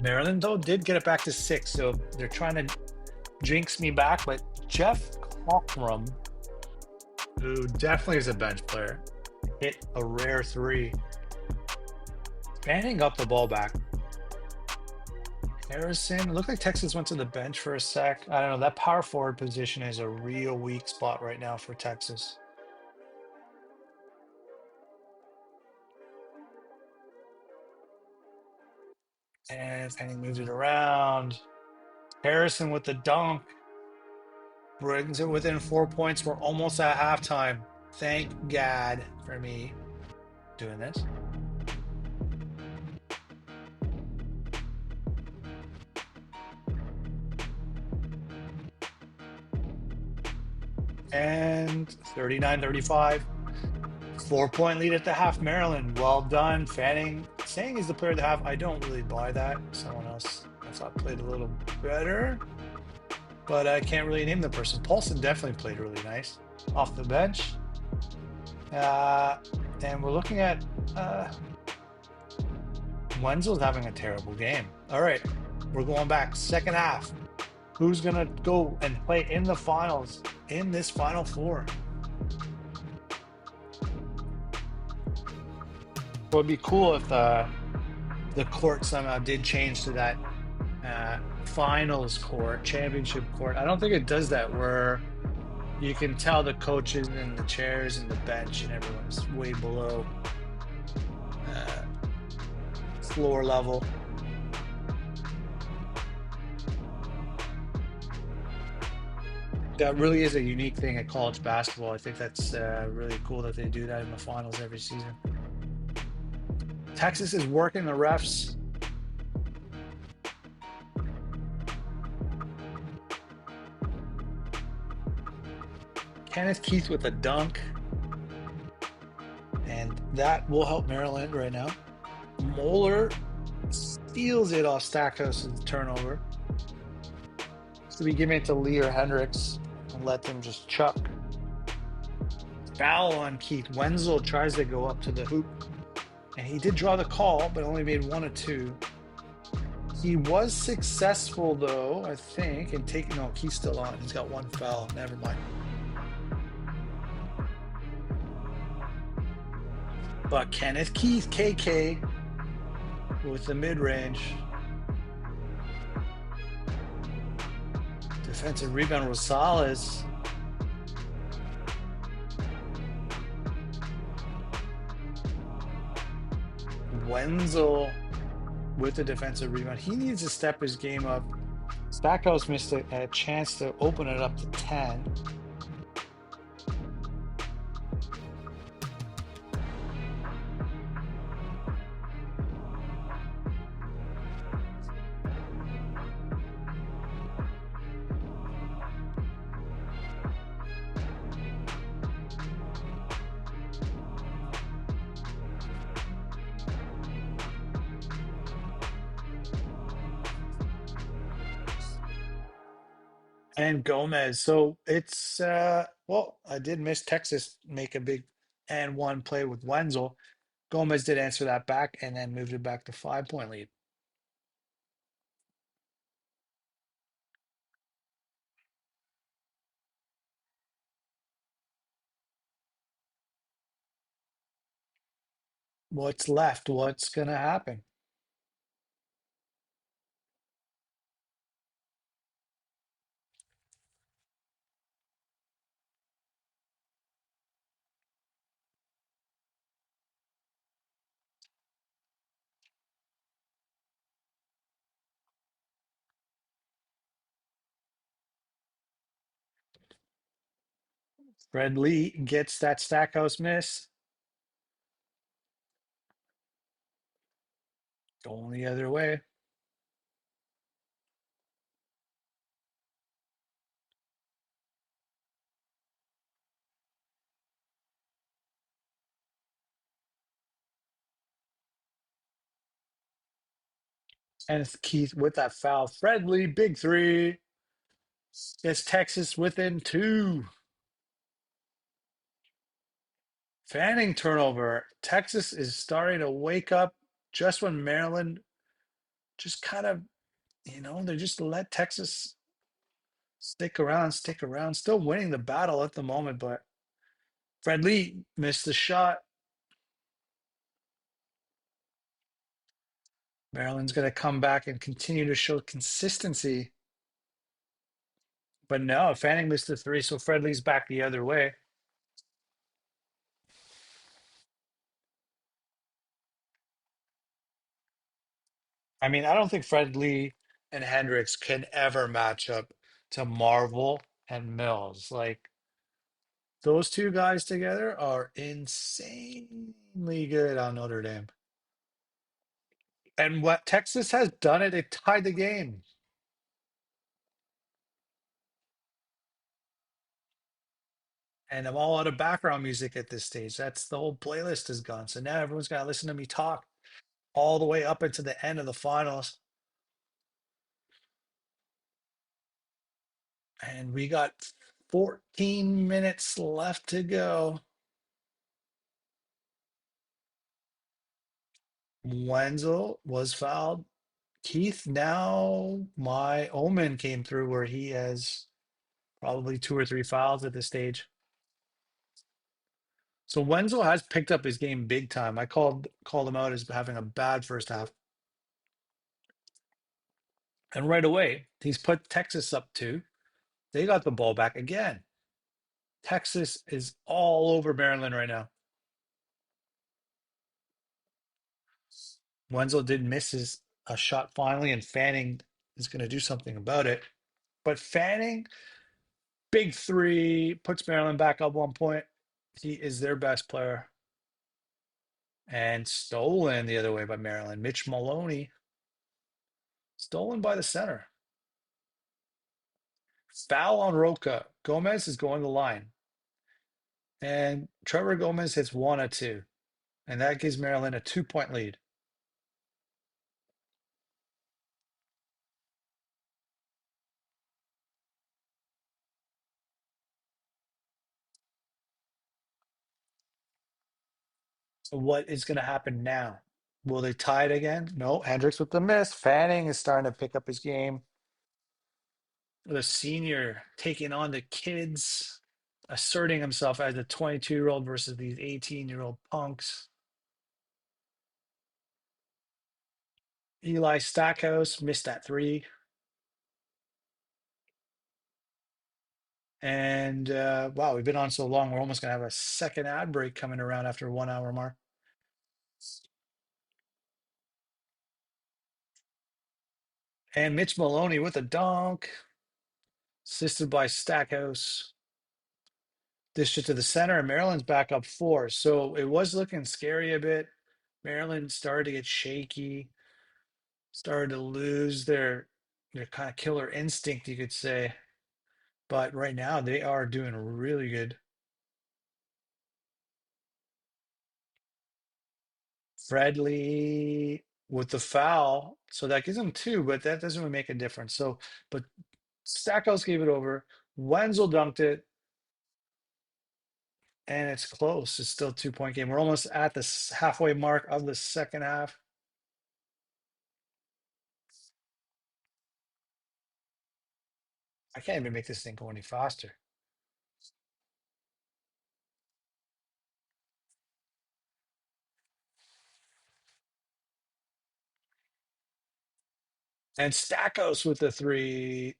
Maryland, though, did get it back to 6, so they're trying to jinx me back. But Jeff Cockrum, who definitely is a bench player, hit a rare 3. Fanning got the ball back. Harrison, it looked like Texas went to the bench for a sec. I don't know. That power forward position is a real weak spot right now for Texas. And Fanning moves it around. Harrison with the dunk. Brings it within 4 points. We're almost at halftime. Thank God for me doing this. And 39-35. 4-point lead at the half, Maryland. Well done. Fanning saying he's the player of the half. I don't really buy that. Someone else I thought played a little better, but I can't really name the person. Paulson definitely played really nice off the bench. And we're looking at Wenzel's having a terrible game. All right, we're going back. Second half. Who's going to go and play in the finals in this Final Four? It would be cool if the court somehow did change to that finals court, championship court. I don't think it does that, where you can tell the coaches and the chairs and the bench and everyone's way below floor level. That really is a unique thing at college basketball. I think that's really cool that they do that in the finals every season. Texas is working the refs. Kenneth Keith with a dunk. And that will help Maryland right now. Moeller steals it off Stackhouse's turnover. So we give it to Lee or Hendricks and let them just chuck. Foul on Keith. Wenzel tries to go up to the hoop. And he did draw the call, but only made 1 of 2. He was successful, though, I think, in taking... No, he's still on. He's got 1 foul. Never mind. But Kenneth Keith, KK, with the mid-range. Defensive rebound, Rosales. Wenzel with the defensive rebound. He needs to step his game up. Stackhouse missed a chance to open it up to 10. And Gomez. So it's well, I did miss Texas make a big and one play with Wenzel. Gomez did answer that back and then moved it back to 5 point lead. What's left? What's gonna happen? Fred Lee gets that Stackhouse miss. Going the other way. And it's Keith with that foul. Fred Lee, big three. It's Texas within two. Fanning turnover. Texas is starting to wake up just when Maryland just kind of, they just let Texas stick around, stick around. Still winning the battle at the moment, but Fred Lee missed the shot. Maryland's going to come back and continue to show consistency. But no, Fanning missed the three, so Fred Lee's back the other way. I mean, I don't think Fred Lee and Hendricks can ever match up to Marvel and Mills. Like, those two guys together are insanely good on Notre Dame. And what Texas has done it, they tied the game. And I'm all out of background music at this stage. That's the whole playlist is gone. So now everyone's got to listen to me talk all the way up into the end of the finals. And we got 14 minutes left to go. Wenzel was fouled. Keith, now my omen came through where he has probably two or three fouls at this stage. So Wenzel has picked up his game big time. I called him out as having a bad first half. And right away, he's put Texas up two. They got the ball back again. Texas is all over Maryland right now. Wenzel did miss a shot finally, and Fanning is going to do something about it. But Fanning, big three, puts Maryland back up 1 point. He is their best player. And stolen the other way by Maryland. Mitch Maloney, stolen by the center. Foul on Roca. Gomez is going the line. And Trevor Gomez hits one of two. And that gives Maryland a 2 point lead. So what is going to happen now? Will they tie it again? No. Hendricks with the miss. Fanning is starting to pick up his game. The senior taking on the kids, asserting himself as a 22-year-old versus these 18-year-old punks. Eli Stackhouse missed that three. And wow, we've been on so long, we're almost going to have a second ad break coming around after 1 hour mark. And Mitch Maloney with a dunk, assisted by Stackhouse. Dished it to the center, and Maryland's back up four. So it was looking scary a bit. Maryland started to get shaky, started to lose their kind of killer instinct, you could say. But right now they are doing really good. Fredley with the foul, so that gives them two, but that doesn't really make a difference. So, but Stackhouse gave it over. Wenzel dunked it, and it's close. It's still 2 point game. We're almost at the halfway mark of the second half. I can't even make this thing go any faster. And Stackhouse with the three.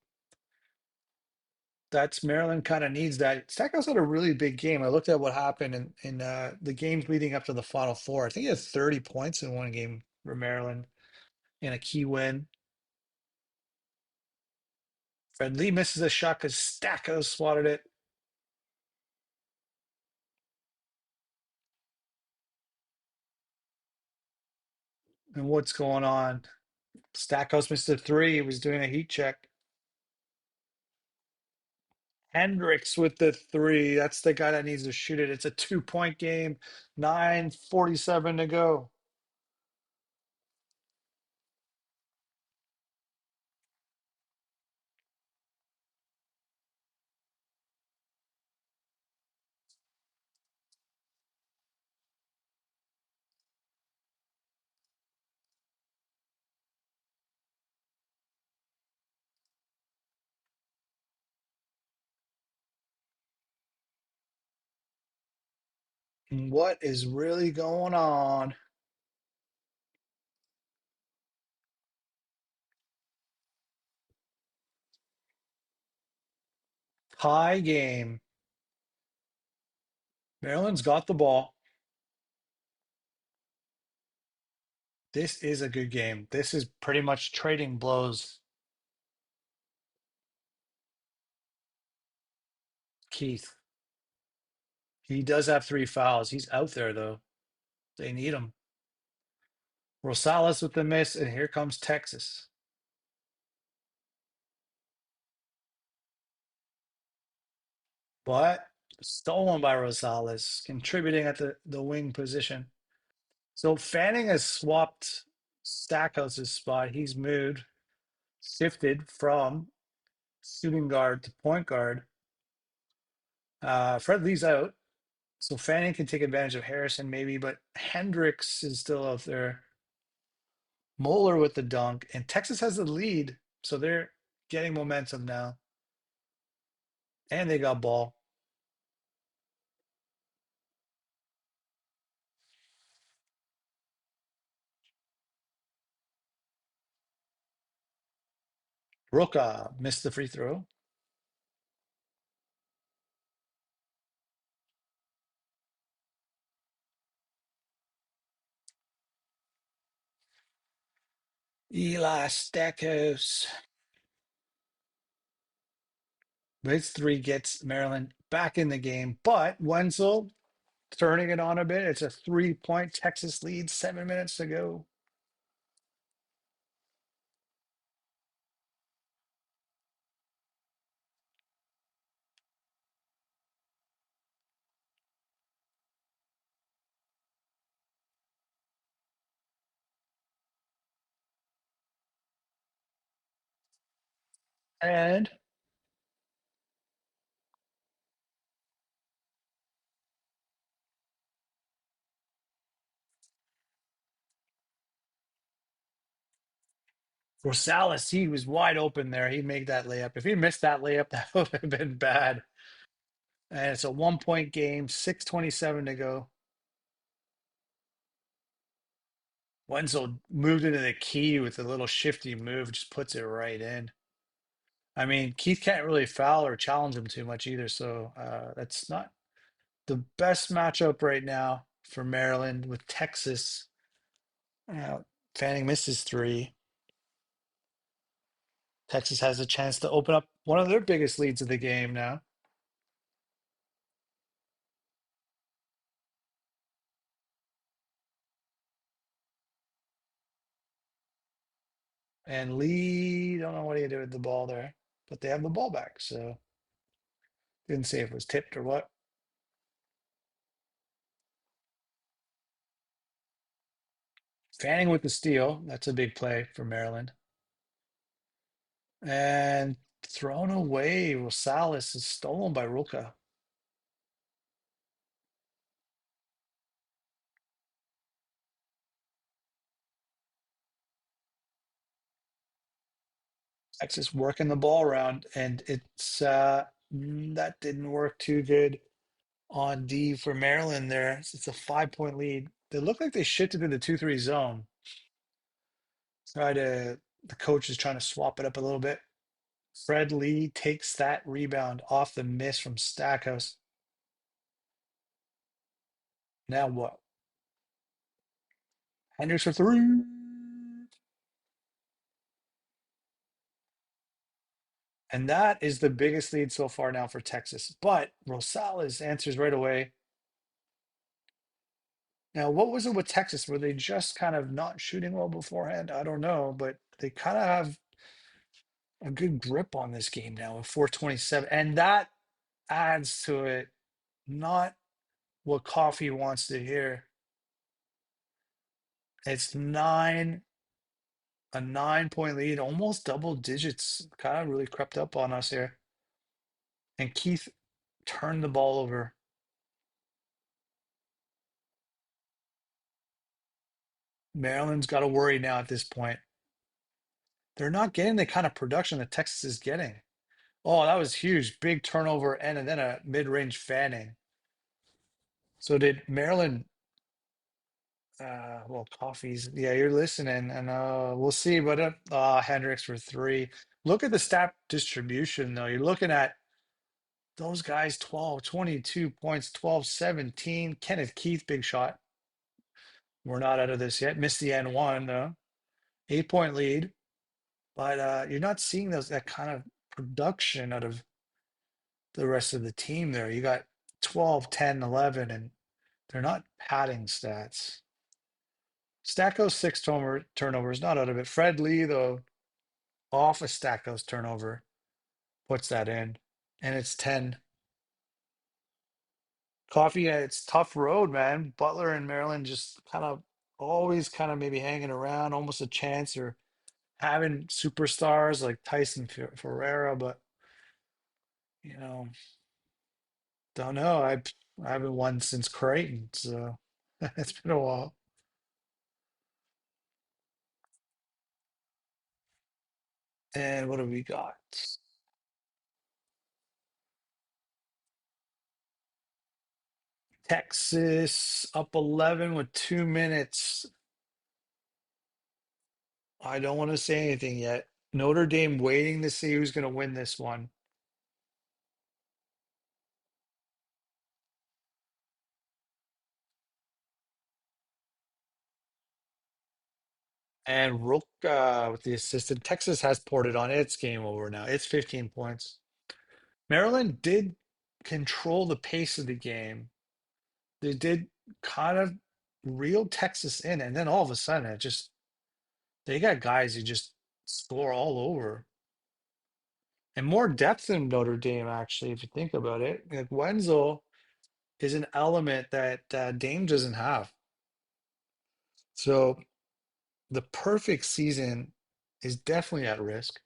That's Maryland kind of needs that. Stackhouse had a really big game. I looked at what happened in the games leading up to the Final Four. I think he had 30 points in one game for Maryland in a key win. Fred Lee misses a shot because Stackhouse swatted it. And what's going on? Stackhouse missed a three. He was doing a heat check. Hendricks with the three. That's the guy that needs to shoot it. It's a 2 point game. 9:47 to go. What is really going on? Tie game. Maryland's got the ball. This is a good game. This is pretty much trading blows. Keith. He does have three fouls. He's out there though. They need him. Rosales with the miss, and here comes Texas. But stolen by Rosales, contributing at the wing position. So Fanning has swapped Stackhouse's spot. He's moved, shifted from shooting guard to point guard. Fred Lee's out. So Fanning can take advantage of Harrison maybe, but Hendricks is still out there. Moeller with the dunk, and Texas has the lead, so they're getting momentum now, and they got ball. Roca missed the free throw. Eli Stackhouse. His three gets Maryland back in the game, but Wenzel turning it on a bit. It's a 3 point Texas lead, 7 minutes to go. And Rosales, he was wide open there. He'd make that layup. If he missed that layup, that would have been bad. And it's a 1 point game, 6:27 to go. Wenzel moved into the key with a little shifty move, just puts it right in. I mean, Keith can't really foul or challenge him too much either, so that's not the best matchup right now for Maryland with Texas. Fanning misses three. Texas has a chance to open up one of their biggest leads of the game now. And Lee, don't know what he did with the ball there, but they have the ball back, so didn't say if it was tipped or what. Fanning with the steal. That's a big play for Maryland. And thrown away. Rosales is stolen by Ruka. Texas working the ball around, and that didn't work too good on D for Maryland there. It's a 5 point lead. They look like they shifted into 2-3 zone. The coach is trying to swap it up a little bit. Fred Lee takes that rebound off the miss from Stackhouse. Now what? Hendricks for three. And that is the biggest lead so far now for Texas. But Rosales answers right away. Now, what was it with Texas? Were they just kind of not shooting well beforehand? I don't know, but they kind of have a good grip on this game now with 427. And that adds to it not what Coffee wants to hear. It's a 9 point lead, almost double digits, kind of really crept up on us here. And Keith turned the ball over. Maryland's got to worry now at this point. They're not getting the kind of production that Texas is getting. Oh, that was huge. Big turnover and then a mid-range fanning. So did Maryland well, Coffee's yeah, you're listening and we'll see. But Hendricks for three. Look at the stat distribution though. You're looking at those guys 12, 22 points, 12, 17. Kenneth Keith, big shot. We're not out of this yet. Missed the N1 though. 8 point lead. But you're not seeing that kind of production out of the rest of the team there. You got 12, 10, 11, and they're not padding stats. Stacko's six turnovers, not out of it. Fred Lee, though, off a Stacko's turnover, puts that in. And it's 10. Coffee, it's tough road, man. Butler and Maryland just kind of always kind of maybe hanging around, almost a chance or having superstars like Tyson Ferreira, but you know, don't know. I haven't won since Creighton, so it's been a while. And what do we got? Texas up 11 with 2 minutes. I don't want to say anything yet. Notre Dame waiting to see who's going to win this one. And Rook with the assistant. Texas has poured it on. It's game over now. It's 15 points. Maryland did control the pace of the game. They did kind of reel Texas in, and then all of a sudden it just they got guys who just score all over. And more depth than Notre Dame, actually, if you think about it. Like Wenzel is an element that Dame doesn't have. So the perfect season is definitely at risk.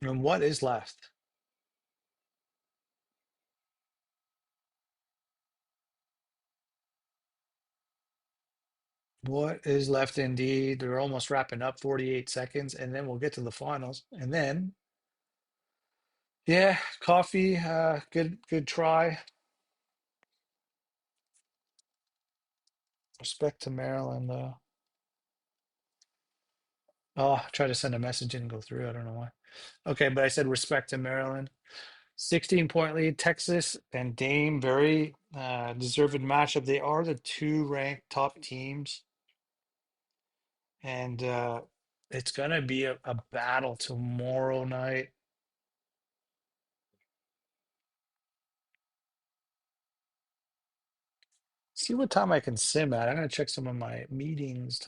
And what is left? What is left indeed? They're almost wrapping up 48 seconds, and then we'll get to the finals. And then, yeah, coffee, good try. Respect to Maryland, though. Oh, I tried to send a message, didn't go through. I don't know why. Okay, but I said respect to Maryland. 16 point lead, Texas and Dame, very deserved matchup. They are the two ranked top teams, and it's gonna be a battle tomorrow night. See what time I can sim at. I'm gonna check some of my meetings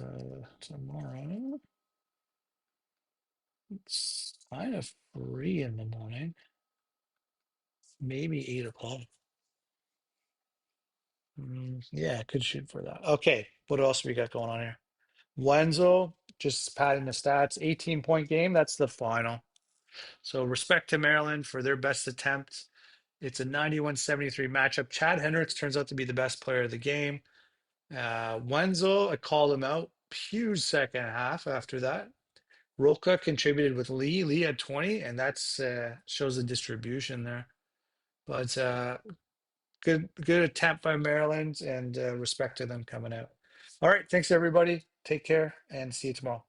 tomorrow. It's kind of free in the morning, maybe 8 o'clock. Yeah, could shoot for that. Okay, what else we got going on here? Wenzel, just padding the stats, 18-point game. That's the final. So respect to Maryland for their best attempt. It's a 91-73 matchup. Chad Hendricks turns out to be the best player of the game. Wenzel, I called him out. Huge second half after that. Roka contributed with Lee. Lee had 20, and that's shows the distribution there. But good attempt by Maryland, and respect to them coming out. All right, thanks everybody. Take care, and see you tomorrow.